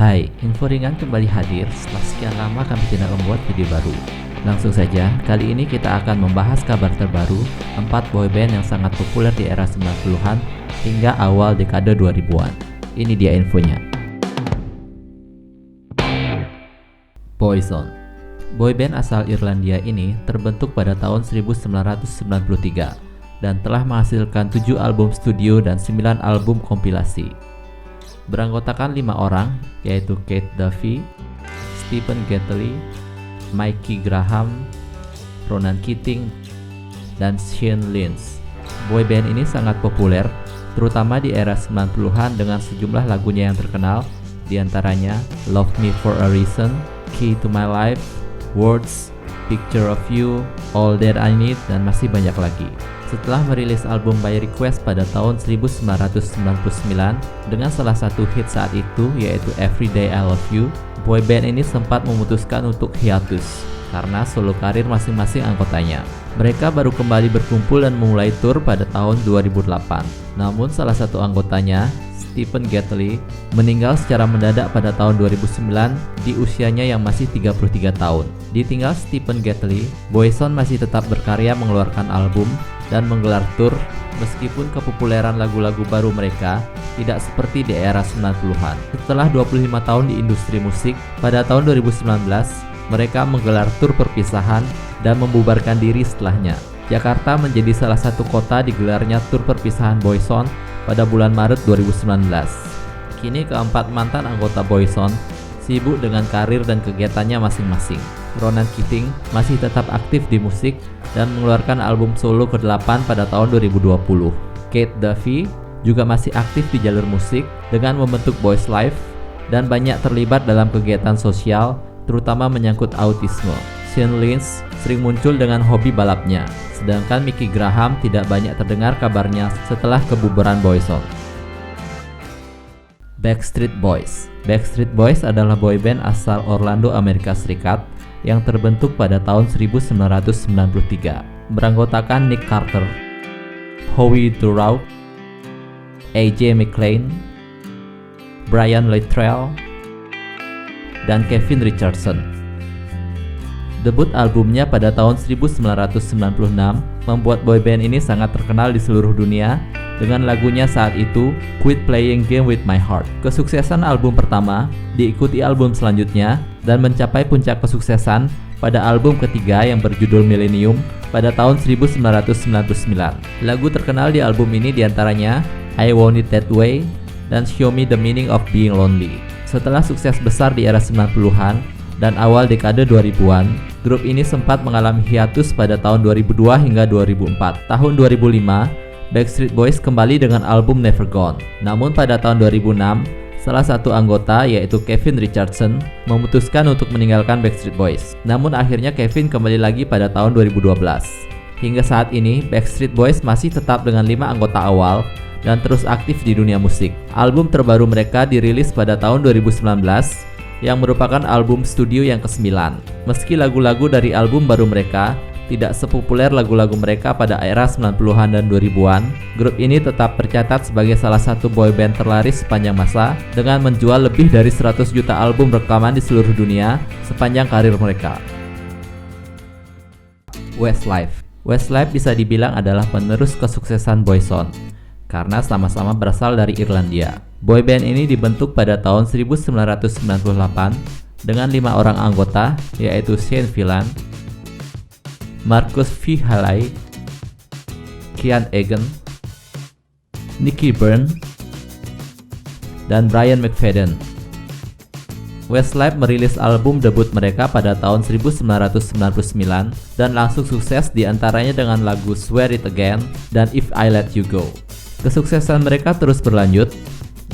Hai, info ringan kembali hadir setelah sekian lama kami tidak membuat video baru. Langsung saja, kali ini kita akan membahas kabar terbaru 4 boyband yang sangat populer di era 90-an hingga awal dekade 2000-an. Ini dia infonya. Boyzone. Boyband asal Irlandia ini terbentuk pada tahun 1993 dan telah menghasilkan 7 album studio dan 9 album kompilasi. Beranggotakan 5 orang, yaitu Keith Duffy, Stephen Gedley, Mickey Graham, Ronan Keating, dan Sean Lynch. Boyband ini sangat populer, terutama di era 90-an dengan sejumlah lagunya yang terkenal, diantaranya Love Me For A Reason, Key To My Life, Words, Picture Of You, All That I Need, dan masih banyak lagi. Setelah merilis album By Request pada tahun 1999 dengan salah satu hit saat itu yaitu Every Day I Love You, boyband ini sempat memutuskan untuk hiatus karena solo karir masing-masing anggotanya. Mereka baru kembali berkumpul dan memulai tur pada tahun 2008. Namun salah satu anggotanya, Stephen Gedley, meninggal secara mendadak pada tahun 2009 di usianya yang masih 33 tahun. Ditinggal Stephen Gedley, Boyzone masih tetap berkarya mengeluarkan album dan menggelar tur meskipun kepopuleran lagu-lagu baru mereka tidak seperti di era 90-an. Setelah 25 tahun di industri musik, pada tahun 2019 mereka menggelar tur perpisahan dan membubarkan diri setelahnya. Jakarta menjadi salah satu kota digelarnya tur perpisahan Boyzone pada bulan Maret 2019. Kini keempat mantan anggota Boyzone sibuk dengan karir dan kegiatannya masing-masing. Ronan Keating masih tetap aktif di musik dan mengeluarkan album solo ke-8 pada tahun 2020. Keith Duffy juga masih aktif di jalur musik dengan membentuk Boys Life dan banyak terlibat dalam kegiatan sosial, terutama menyangkut autisme. Sean Lynch sering muncul dengan hobi balapnya, sedangkan Mickey Graham tidak banyak terdengar kabarnya setelah kebubaran Boyzone. Backstreet Boys. Backstreet Boys adalah boyband asal Orlando, Amerika Serikat yang terbentuk pada tahun 1993. Beranggotakan Nick Carter, Howie Dorough, AJ McLean, Brian Littrell, dan Kevin Richardson. Debut albumnya pada tahun 1996 membuat boyband ini sangat terkenal di seluruh dunia dengan lagunya saat itu Quit Playing Game With My Heart. Kesuksesan album pertama diikuti album selanjutnya dan mencapai puncak kesuksesan pada album ketiga yang berjudul Millennium pada tahun 1999. Lagu terkenal di album ini diantaranya I Want It That Way dan Show Me The Meaning Of Being Lonely. Setelah sukses besar di era 90-an dan awal dekade 2000-an, grup ini sempat mengalami hiatus pada tahun 2002 hingga 2004. Tahun 2005, Backstreet Boys kembali dengan album Never Gone. Namun pada tahun 2006, salah satu anggota yaitu Kevin Richardson memutuskan untuk meninggalkan Backstreet Boys. Namun akhirnya Kevin kembali lagi pada tahun 2012. Hingga saat ini, Backstreet Boys masih tetap dengan 5 anggota awal dan terus aktif di dunia musik. Album terbaru mereka dirilis pada tahun 2019 yang merupakan album studio yang ke-9. Meski lagu-lagu dari album baru mereka tidak sepopuler lagu-lagu mereka pada era 90-an dan 2000-an, grup ini tetap tercatat sebagai salah satu boyband terlaris sepanjang masa dengan menjual lebih dari 100 juta album rekaman di seluruh dunia sepanjang karir mereka. Westlife. Westlife bisa dibilang adalah penerus kesuksesan Boyzone karena sama-sama berasal dari Irlandia. Boyband ini dibentuk pada tahun 1998 dengan 5 orang anggota yaitu Shane Villan, Marcus V. Haley, Kian Egan, Nicky Byrne, dan Brian McFadden. Westlife merilis album debut mereka pada tahun 1999 dan langsung sukses diantaranya dengan lagu Swear It Again dan If I Let You Go. Kesuksesan mereka terus berlanjut,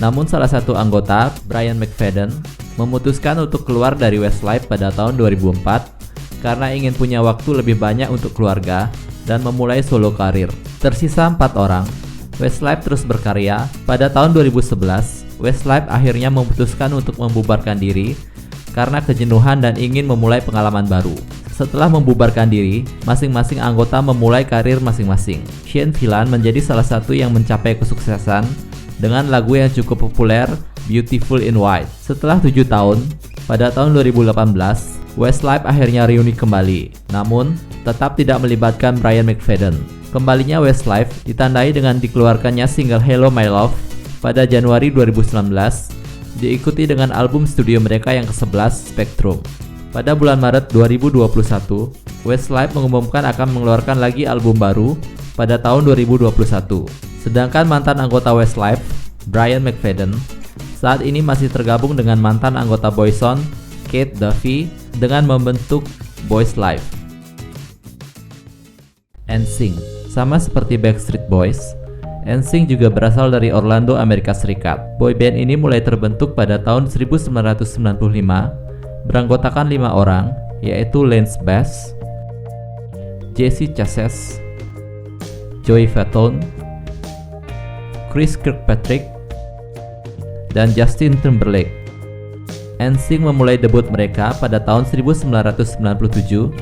namun salah satu anggota, Brian McFadden, memutuskan untuk keluar dari Westlife pada tahun 2004 karena ingin punya waktu lebih banyak untuk keluarga dan memulai solo karir. Tersisa 4 orang, Westlife terus berkarya. Pada tahun 2011, Westlife akhirnya memutuskan untuk membubarkan diri karena kejenuhan dan ingin memulai pengalaman baru. Setelah membubarkan diri, masing-masing anggota memulai karir masing-masing. Shane Villan menjadi salah satu yang mencapai kesuksesan dengan lagu yang cukup populer, Beautiful in White. Setelah 7 tahun, pada tahun 2018, Westlife akhirnya reuni kembali, namun tetap tidak melibatkan Brian McFadden. Kembalinya Westlife ditandai dengan dikeluarkannya single Hello My Love pada Januari 2019, diikuti dengan album studio mereka yang ke-11, Spectrum. Pada bulan Maret 2021, Westlife mengumumkan akan mengeluarkan lagi album baru pada tahun 2021. Sedangkan mantan anggota Westlife, Brian McFadden, saat ini masih tergabung dengan mantan anggota Boyzone, Kate Duffy, dengan membentuk Boys Life. NSYNC, sama seperti Backstreet Boys, NSYNC juga berasal dari Orlando, Amerika Serikat. Boyband ini mulai terbentuk pada tahun 1995, beranggotakan 5 orang, yaitu Lance Bass, Jesse Chasez, Joey Fatone, Chris Kirkpatrick, dan Justin Timberlake. NSYNC memulai debut mereka pada tahun 1997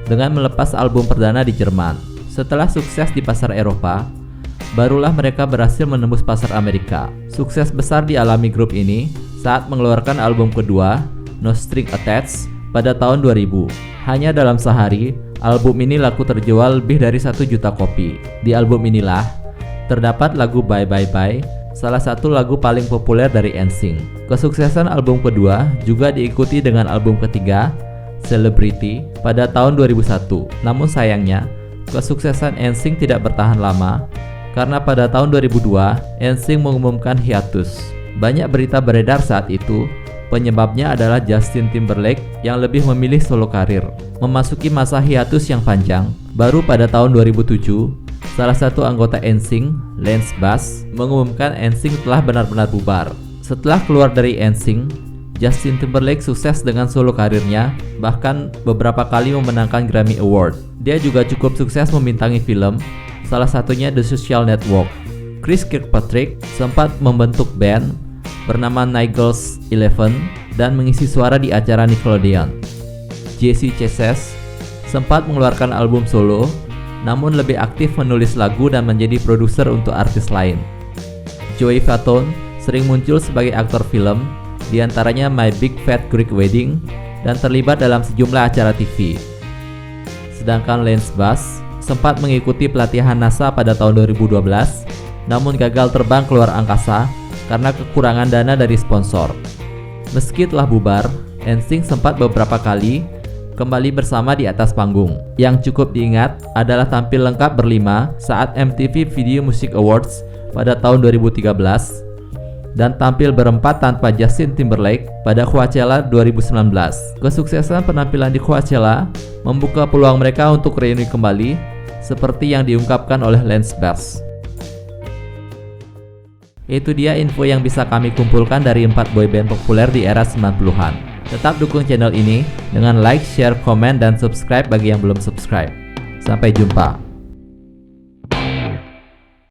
dengan melepas album perdana di Jerman. Setelah sukses di pasar Eropa, barulah mereka berhasil menembus pasar Amerika. Sukses besar dialami grup ini saat mengeluarkan album kedua, No String Attached, pada tahun 2000. Hanya dalam sehari, album ini laku terjual lebih dari 1 juta kopi. Di album inilah terdapat lagu Bye Bye Bye, salah satu lagu paling populer dari NSYNC. Kesuksesan album kedua juga diikuti dengan album ketiga, Celebrity, pada tahun 2001. Namun sayangnya, kesuksesan NSYNC tidak bertahan lama karena pada tahun 2002 NSYNC mengumumkan hiatus. Banyak berita beredar saat itu, penyebabnya adalah Justin Timberlake yang lebih memilih solo karir. Memasuki masa hiatus yang panjang, baru pada tahun 2007, salah satu anggota NSYNC, Lance Bass, mengumumkan NSYNC telah benar-benar bubar. Setelah keluar dari NSYNC, Justin Timberlake sukses dengan solo karirnya, bahkan beberapa kali memenangkan Grammy Award. Dia juga cukup sukses membintangi film, salah satunya The Social Network. Chris Kirkpatrick sempat membentuk band bernama Nigel's Eleven dan mengisi suara di acara Nickelodeon. Jesse Chasez sempat mengeluarkan album solo, namun lebih aktif menulis lagu dan menjadi produser untuk artis lain. Joey Fatone sering muncul sebagai aktor film, diantaranya My Big Fat Greek Wedding, dan terlibat dalam sejumlah acara TV. Sedangkan Lance Bass sempat mengikuti pelatihan NASA pada tahun 2012, namun gagal terbang keluar angkasa karena kekurangan dana dari sponsor. Meski telah bubar, NSYNC sempat beberapa kali kembali bersama di atas panggung. Yang cukup diingat adalah tampil lengkap berlima saat MTV Video Music Awards pada tahun 2013 dan tampil berempat tanpa Justin Timberlake pada Coachella 2019. Kesuksesan penampilan di Coachella membuka peluang mereka untuk reuni kembali seperti yang diungkapkan oleh Lance Bass. Itu dia info yang bisa kami kumpulkan dari 4 boyband populer di era 90-an. Tetap dukung channel ini dengan like, share, komen, dan subscribe bagi yang belum subscribe. Sampai jumpa.